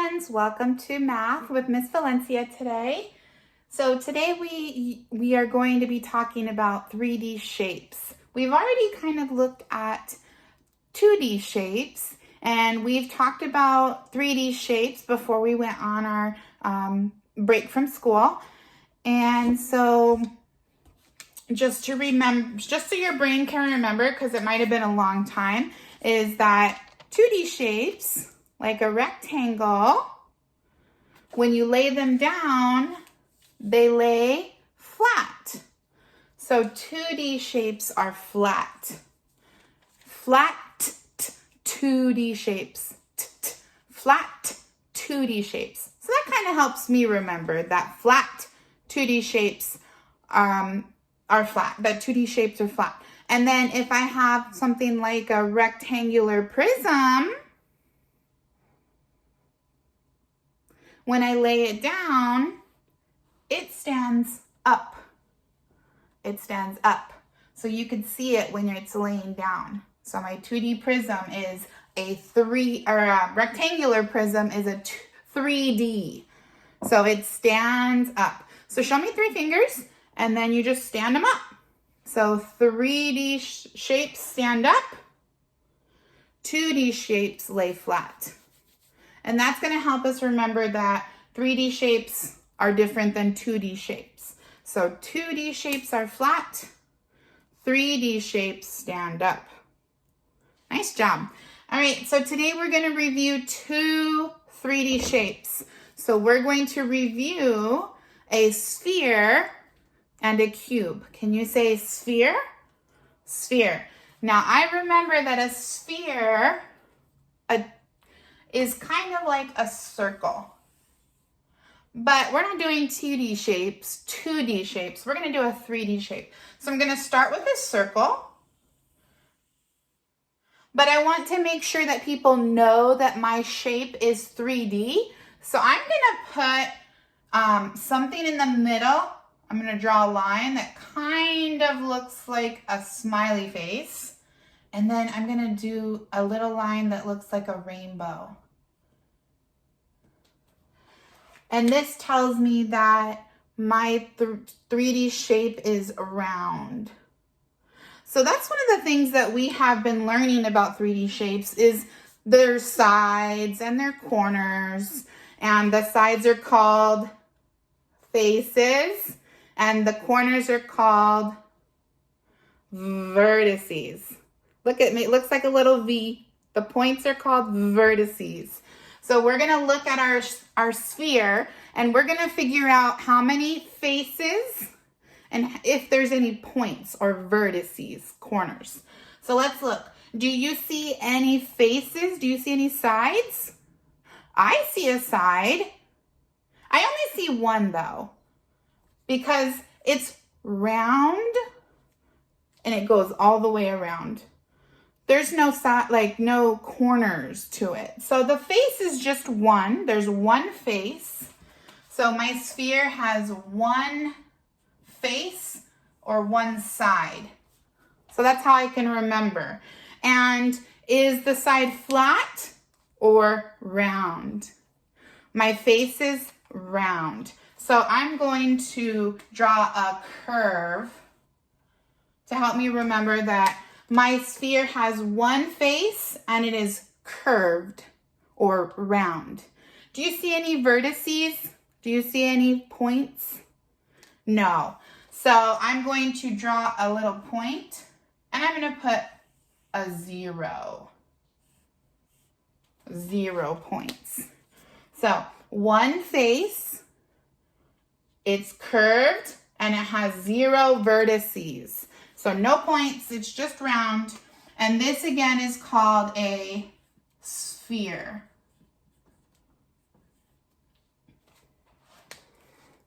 friends, welcome to Math with Miss Valencia today. So today we are going to be talking about 3D shapes. We've already kind of looked at 2D shapes and we've talked about 3D shapes before we went on our break from school. And so just so your brain can remember, because it might have been a long time, is that 2D shapes, like a rectangle, when you lay them down, they lay flat. So 2D shapes are flat. Flat 2D shapes. Flat 2D shapes. So that kind of helps me remember that flat 2D shapes are flat. That 2D shapes are flat. And then if I have something like a rectangular prism, when I lay it down, it stands up. It stands up. So you can see it when it's laying down. So my 2D prism is a rectangular prism is a 3D. So it stands up. So show me 3 fingers and then you just stand them up. So 3D shapes stand up, 2D shapes lay flat. And that's going to help us remember that 3D shapes are different than 2D shapes. So 2D shapes are flat, 3D shapes stand up. Nice job. All right, so today we're going to review 2 3D shapes. So we're going to review a sphere and a cube. Can you say sphere? Sphere. Now I remember that a sphere is kind of like a circle. But we're not doing 2D shapes. We're going to do a 3D shape. So I'm going to start with a circle. But I want to make sure that people know that my shape is 3D. So I'm going to put something in the middle. I'm going to draw a line that kind of looks like a smiley face. And then I'm going to do a little line that looks like a rainbow. And this tells me that my 3D shape is round. So that's one of the things that we have been learning about 3D shapes is their sides and their corners. And the sides are called faces and the corners are called vertices. Look at me, it looks like a little V. The points are called vertices. So we're going to look at our sphere and we're going to figure out how many faces and if there's any points or vertices, corners. So let's look. Do you see any faces? Do you see any sides? I see a side. I only see one though, because it's round and it goes all the way around. There's no side, like no corners to it. So the face is just one. There's one face. So my sphere has one face or one side. So that's how I can remember. And is the side flat or round? My face is round. So I'm going to draw a curve to help me remember that my sphere has one face and it is curved or round. Do you see any vertices? Do you see any points? No. So I'm going to draw a little point and I'm going to put a 0. 0 points. So one face, it's curved and it has 0 vertices. So no points, it's just round. And this again is called a sphere.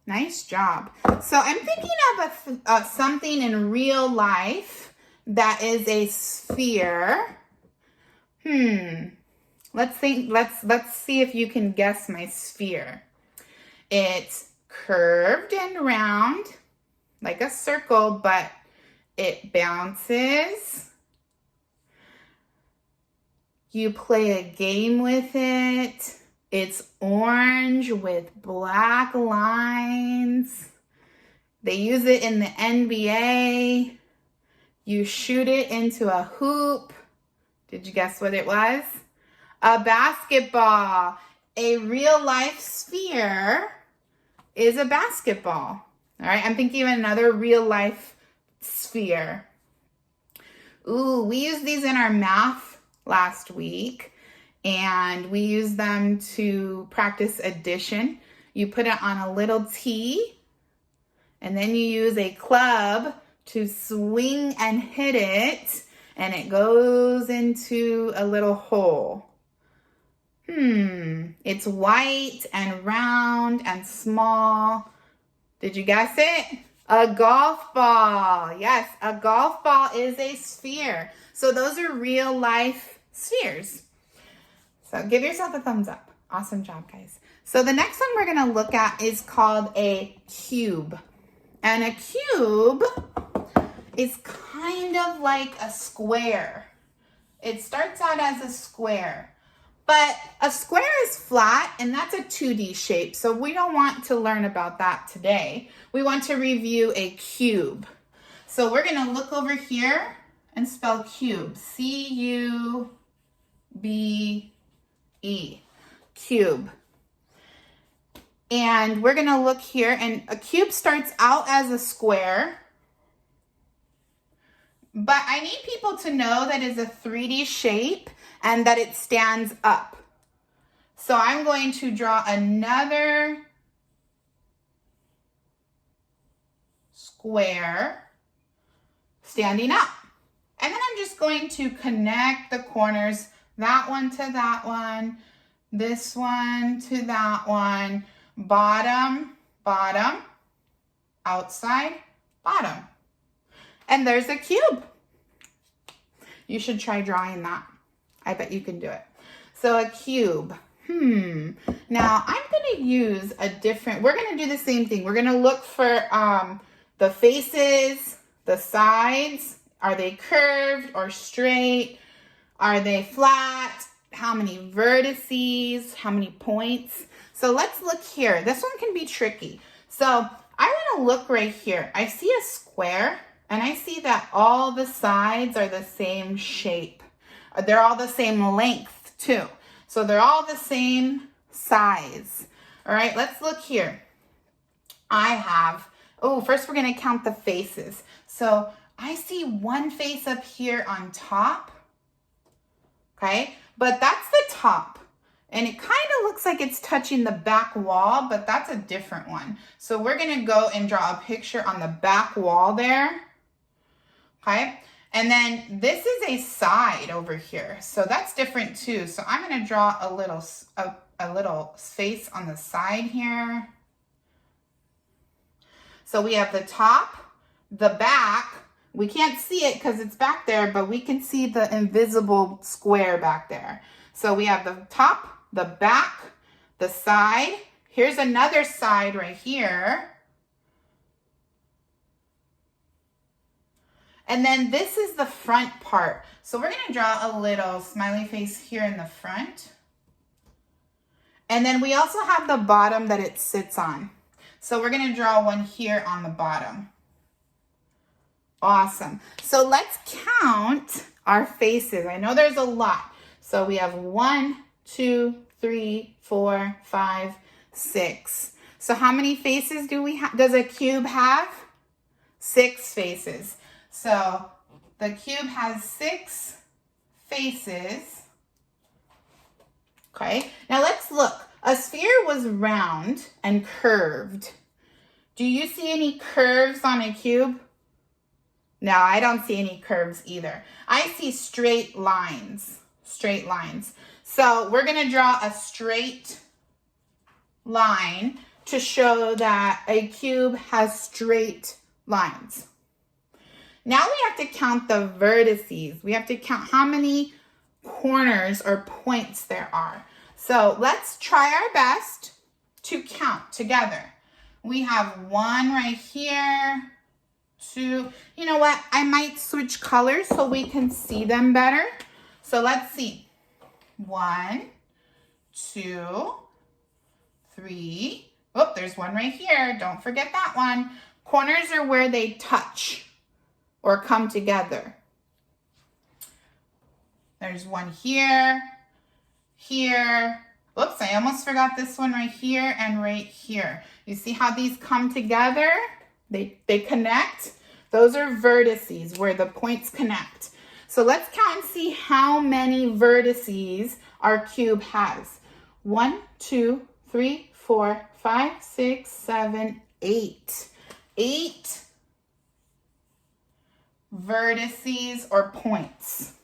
Nice job. So I'm thinking of something in real life that is a sphere. Let's see if you can guess my sphere. It's curved and round like a circle, but it bounces. You play a game with it. It's orange with black lines. They use it in the NBA. You shoot it into a hoop. Did you guess what it was? A basketball. A real life sphere is a basketball. All right, I'm thinking of another real life sphere. Ooh, we used these in our math last week, and we used them to practice addition. You put it on a little tee, and then you use a club to swing and hit it, and it goes into a little hole. It's white and round and small. Did you guess it? A golf ball. Yes, a golf ball is a sphere. So those are real life spheres. So give yourself a thumbs up. Awesome job, guys. So the next one we're going to look at is called a cube. And a cube is kind of like a square. It starts out as a square. But a square is flat, and that's a 2D shape, so we don't want to learn about that today. We want to review a cube. So we're going to look over here and spell cube. C-U-B-E. Cube. And we're going to look here, and a cube starts out as a square. But I need people to know that it's a 3D shape and that it stands up. So I'm going to draw another square standing up. And then I'm just going to connect the corners, that one to that one, this one to that one, bottom, bottom, outside, bottom. And there's a cube. You should try drawing that. I bet you can do it. So a cube. Now I'm going to use a different, we're going to do the same thing. We're going to look for the faces, the sides. Are they curved or straight? Are they flat? How many vertices? How many points? So let's look here. This one can be tricky. So I want to look right here. I see a square, and I see that all the sides are the same shape. They're all the same length too. So they're all the same size. All right, let's look here. First we're going to count the faces. So I see one face up here on top. Okay, but that's the top. And it kind of looks like it's touching the back wall, but that's a different one. So we're going to go and draw a picture on the back wall there. Okay, and then this is a side over here. So that's different too. So I'm going to draw a little face on the side here. So we have the top, the back. We can't see it because it's back there, but we can see the invisible square back there. So we have the top, the back, the side. Here's another side right here. And then this is the front part. So we're going to draw a little smiley face here in the front. And then we also have the bottom that it sits on. So we're going to draw one here on the bottom. Awesome. So let's count our faces. I know there's a lot. So we have 1, 2, 3, 4, 5, 6. So how many faces do we have? Does a cube have? 6 faces. So the cube has 6 faces. Okay, now let's look. A sphere was round and curved. Do you see any curves on a cube? No, I don't see any curves either. I see straight lines. Straight lines. So we're going to draw a straight line to show that a cube has straight lines. Now we have to count the vertices. We have to count how many corners or points there are. So let's try our best to count together. We have 1 right here, 2. You know what? I might switch colors so we can see them better. So let's see. 1, 2, 3. Oh, there's one right here. Don't forget that one. Corners are where they touch or come together. There's one here, here. Oops, I almost forgot this one right here and right here. You see how these come together? They connect. Those are vertices where the points connect. So let's count and see how many vertices our cube has. 1, 2, 3, 4, 5, 6, 7, 8. 8 vertices or points.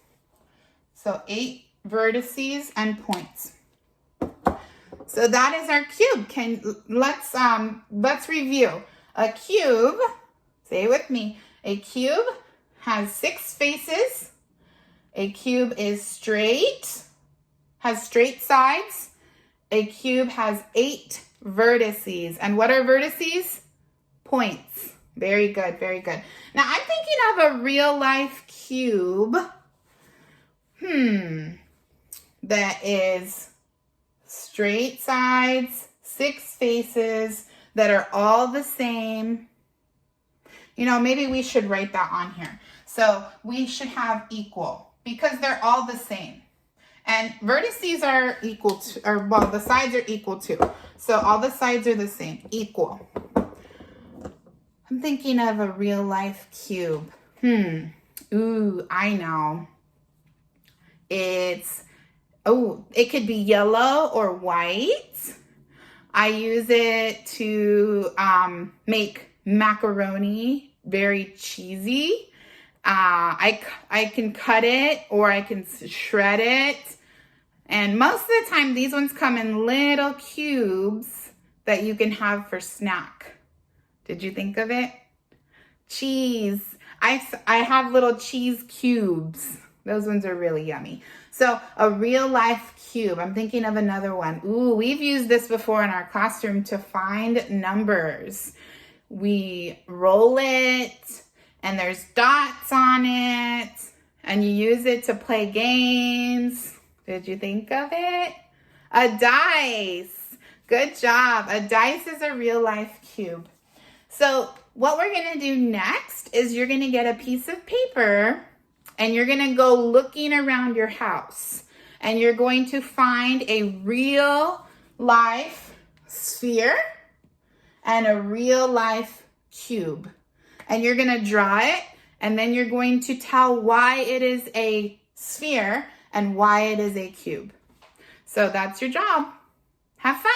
So 8 vertices and points. So that is our cube. Let's review. A cube, say it with me. A cube has 6 faces. A cube is straight, has straight sides. A cube has 8 vertices. And what are vertices? Points. Very good, very good. Now I'm thinking of a real life cube. That is straight sides, 6 faces that are all the same. You know, maybe we should write that on here. So we should have equal because they're all the same. And vertices are equal to, or well, the sides are equal to. So all the sides are the same, equal. I'm thinking of a real life cube. Ooh, I know. It could be yellow or white. I use it to make macaroni very cheesy. I can cut it or I can shred it. And most of the time, these ones come in little cubes that you can have for snack. Did you think of it? Cheese. I have little cheese cubes. Those ones are really yummy. So a real life cube. I'm thinking of another one. Ooh, we've used this before in our classroom to find numbers. We roll it and there's dots on it and you use it to play games. Did you think of it? A dice. Good job. A dice is a real life cube. So what we're going to do next is you're going to get a piece of paper and you're going to go looking around your house and you're going to find a real life sphere and a real life cube. And you're going to draw it and then you're going to tell why it is a sphere and why it is a cube. So that's your job. Have fun.